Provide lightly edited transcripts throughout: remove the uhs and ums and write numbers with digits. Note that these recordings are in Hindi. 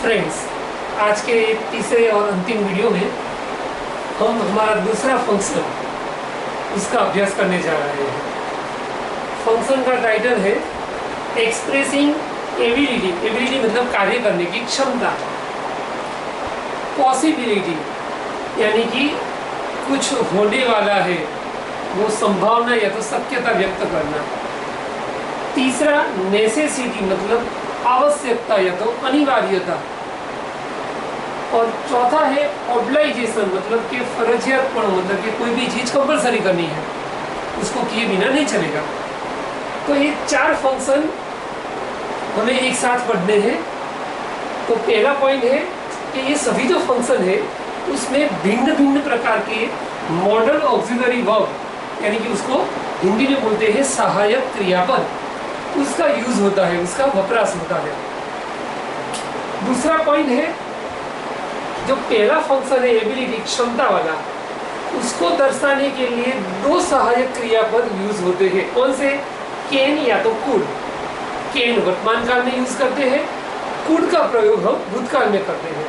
फ्रेंड्स, आज के तीसरे और अंतिम वीडियो में हम हमारा दूसरा फंक्शन उसका अभ्यास करने जा रहे हैं। फंक्शन का टाइटल है एक्सप्रेसिंग एबिलिटी। एबिलिटी मतलब कार्य करने की क्षमता। पॉसिबिलिटी यानी कि कुछ होने वाला है, वो संभावना या तो शक्यता व्यक्त करना। तीसरा नेसेसिटी मतलब आवश्यकता या तो अनिवार्यता। और चौथा है ऑब्लाइजेशन मतलब कि फर्जियतपन, मतलब कि कोई भी चीज़ कंपलसरी करनी है, उसको किए बिना नहीं चलेगा। तो ये चार फंक्शन हमें एक साथ पढ़ने हैं। तो पहला पॉइंट है कि ये सभी जो फंक्शन है उसमें भिन्न भिन्न प्रकार के मॉडल ऑक्सिलरी वर्ब यानी कि उसको हिंदी में बोलते हैं सहायक क्रियापद, उसका यूज होता है, उसका वपराश होता है। दूसरा पॉइंट है जो पहला फंक्शन है एबिलिटी क्षमता वाला, उसको दर्शाने के लिए दो सहायक क्रियापद यूज होते हैं। कौन से? कैन या तो कुड। कैन वर्तमान काल में यूज करते हैं, कुड का प्रयोग हम भूतकाल में करते हैं।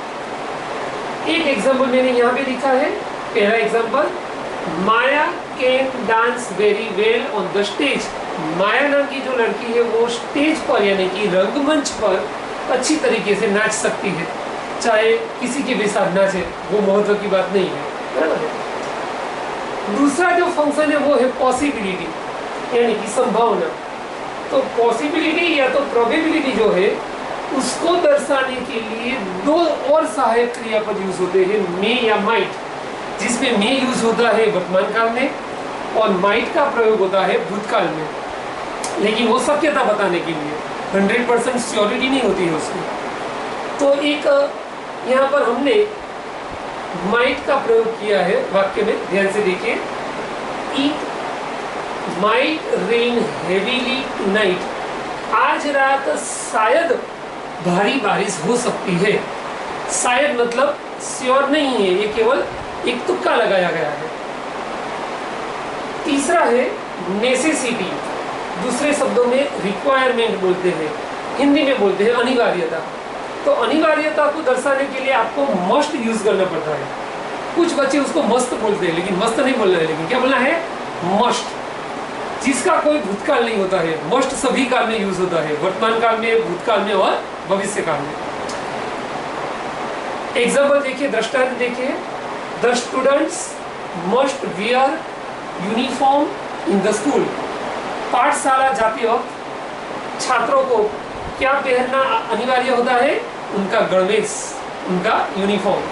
एक एग्जाम्पल मैंने यहाँ पे लिखा है। पहला example, Maya can dance very well on the stage. Maya नाम की जो लड़की है वो स्टेज पर यानी कि रंगमंच पर अच्छी तरीके से नाच सकती है, चाहे किसी के भी साथ नाचे, वो महत्व की बात नहीं है। दूसरा जो फंक्शन है वो है पॉसिबिलिटी यानी कि संभावना। तो पॉसिबिलिटी या तो प्रोबेबिलिटी जो है उसको दर्शाने के लिए दो और सहायक क्रियापद यूज होते हैं, मे या माइट, जिसमें मे यूज होता है वर्तमान काल में और माइट का प्रयोग होता है भूतकाल में, लेकिन वो शक्यता बताने के लिए 100% श्योरिटी नहीं होती है उसमें। तो एक यहाँ पर हमने माइट का प्रयोग किया है वाक्य में, ध्यान से देखिए। It might rain heavily tonight. आज रात शायद भारी बारिश हो सकती है। शायद मतलब श्योर नहीं है, ये केवल एक तुक्का लगाया गया है। तीसरा है नेसेसिटी, दूसरे शब्दों में रिक्वायरमेंट बोलते हैं, हिंदी में बोलते हैं अनिवार्यता। तो अनिवार्यता को दर्शाने के लिए आपको मस्ट यूज करना पड़ता है। कुछ बच्चे उसको मस्त बोलते हैं, लेकिन मस्त नहीं बोलना है, लेकिन क्या बोलना है? मस्ट, जिसका कोई भूतकाल नहीं होता है। मस्ट सभी काल में यूज होता है, वर्तमान काल में, भूतकाल में और भविष्य काल में। एग्जाम्पल देखिए, दृष्टांत देखिए। The students must wear uniform in the school. पाठशाला जाते वक्त छात्रों को क्या पहनना अनिवार्य होता है? उनका गणवेश, उनका यूनिफॉर्म।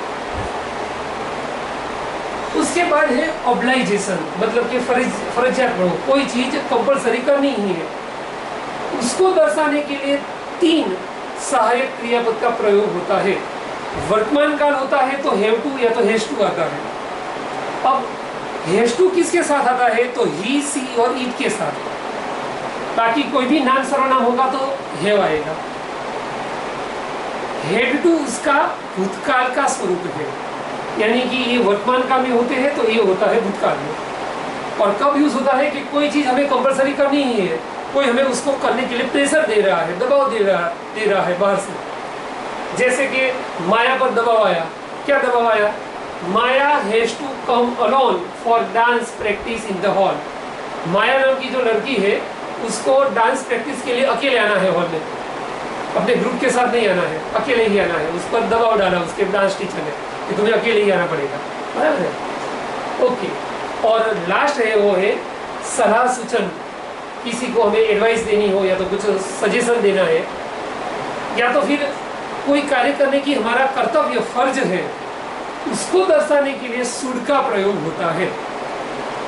उसके बाद है ऑब्लाइजेशन मतलब कि फर्जियतपन, कोई चीज कंपलसरी करनी ही है। उसको दर्शाने के लिए तीन सहायक क्रियापद का प्रयोग होता है। वर्तमान काल होता है तो हैव टू या तो हैज टू आता है। अब हैज टू किसके साथ आता है? तो ही, सी और इट के साथ। बाकी कोई भी नाम सर्वनाम होगा तो हैव आएगा। हेड टू उसका भूतकाल का स्वरूप है, यानी कि ये वर्तमान काल में होते हैं तो ये होता है भूतकाल में। और कब यूज होता है कि कोई चीज हमें कंपलसरी करनी ही है, कोई हमें उसको करने के लिए प्रेशर दे रहा है, दबाव दे रहा है बाहर से। जैसे कि माया पर दबाव आया। क्या दबाव आया? Maya has to come alone for dance practice in the hall. Maya नाम की जो लड़की है उसको डांस प्रैक्टिस के लिए अकेले आना है हॉल में, अपने ग्रुप के साथ नहीं आना है, अकेले ही आना है। उस पर दबाव डाला उसके डांस टीचर ने कि तुम्हें अकेले ही आना पड़ेगा, बराबर है? ओके। और लास्ट है वो है सलाह सूचन। किसी को हमें एडवाइस देनी हो या तो कुछ सजेशन देना है या तो फिर कोई कार्य करने की हमारा कर्तव्य फर्ज है, उसको दर्शाने के लिए शुड का प्रयोग होता है।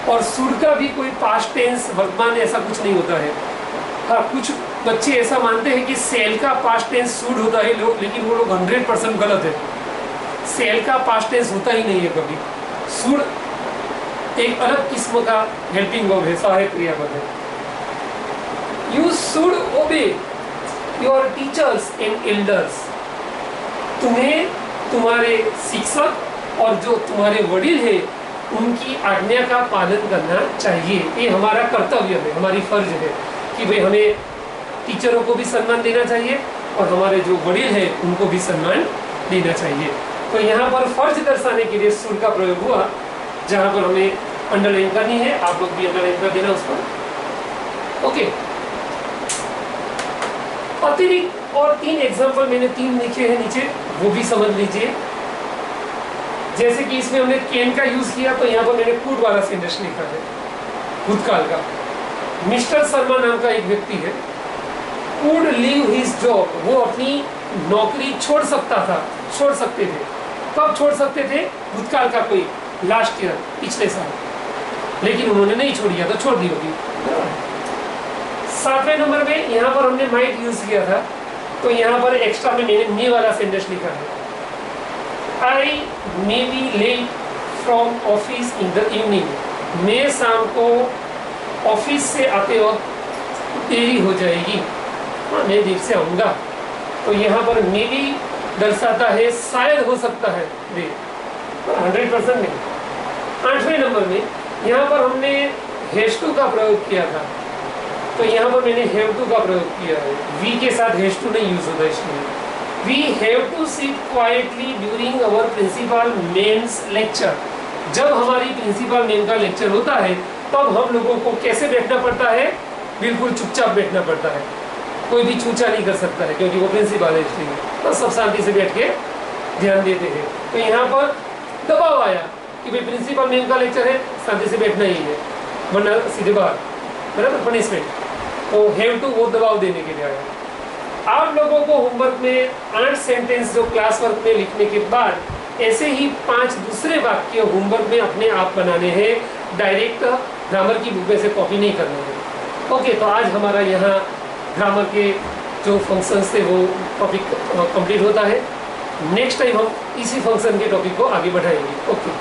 और शुड का भी कोई पास्ट टेंस वर्तमान ऐसा कुछ नहीं होता है। हाँ, कुछ बच्चे ऐसा मानते हैं कि सेल का पास्ट टेंस शुड होता है लोग, लेकिन वो लोग 100% गलत है। सेल का पास्ट टेंस होता ही नहीं है कभी। शुड एक अलग किस्म का हेल्पिंग वर्ब है, सहायक क्रियापद है। यू शुड ओबे योर टीचर्स एंड एल्डर्स। तुम्हें तुम्हारे शिक्षक और जो तुम्हारे वडील है उनकी आज्ञा का पालन करना चाहिए। ये हमारा कर्तव्य है, हमारी फर्ज है कि भाई हमें टीचरों को भी सम्मान देना चाहिए और हमारे जो वडील हैं उनको भी सम्मान देना चाहिए। तो यहाँ पर फर्ज दर्शाने के लिए शुड का प्रयोग हुआ, जहाँ पर हमें अंडरलाइन करनी है, आप लोग भी अंडरलाइन कर देना उसको। ओके, अतिरिक्त और 3 एग्जाम्पल मैंने 3 लिखे हैं नीचे, वो भी समझ लीजिए। जैसे कि इसमें हमने कैन का यूज किया, तो यहाँ पर मैंने कुड वाला सेंटेंस लिखा है, भूतकाल का। मिस्टर शर्मा नाम का एक व्यक्ति है, कुड लीव हिज जॉब, वो अपनी नौकरी छोड़ सकता था, छोड़ सकते थे। कब छोड़ सकते थे? भूतकाल का कोई लास्ट ईयर, पिछले साल, लेकिन उन्होंने नहीं छोड़ी, तो छोड़ दी होगी। 7वें नंबर में यहाँ पर हमने माइट यूज किया था, तो यहाँ पर एक्स्ट्रा में मैंने मे वाला सेंटेंस लिखा है, I may be late from office in the evening, मैं शाम को ऑफिस से आते वक्त देरी हो जाएगी, मैं देर से आऊँगा। तो यहाँ पर मे बी दर्शाता है शायद हो सकता है देर, 100% नहीं। 8वें नंबर में यहाँ पर हमने हैज टू का प्रयोग किया था, तो यहाँ पर मैंने हैव टू का प्रयोग किया है, वी के साथ हैज टू नहीं यूज होता, इसलिए we have to sit quietly during our principal ma'am's lecture. जब हमारी प्रिंसिपल मेन का लेक्चर होता है तब हम लोगों को कैसे बैठना पड़ता है? बिल्कुल चुपचाप बैठना पड़ता है, कोई भी चूचा नहीं कर सकता है, क्योंकि वो प्रिंसिपल है, इसलिए तो सब शांति से बैठ के ध्यान देते हैं। तो यहाँ पर दबाव आया कि भाई प्रिंसिपल मेन का लेक्चर है, शांति से बैठना ही है, वरना सीधे बाहर, बराबर, पनिशमेंट। तो हैव टू वो दबाव देने के लिए आया। आप लोगों को होमवर्क में 8 सेंटेंस जो क्लास वर्क में लिखने के बाद ऐसे ही 5 दूसरे वाक्य होमवर्क में अपने आप बनाने हैं, डायरेक्ट ग्रामर की बुक में से कॉपी नहीं करना है। ओके, तो आज हमारा यहाँ ग्रामर के जो फंक्शंस थे वो टॉपिक कंप्लीट होता है। नेक्स्ट टाइम हम इसी फंक्शन के टॉपिक को आगे बढ़ाएंगे। ओके।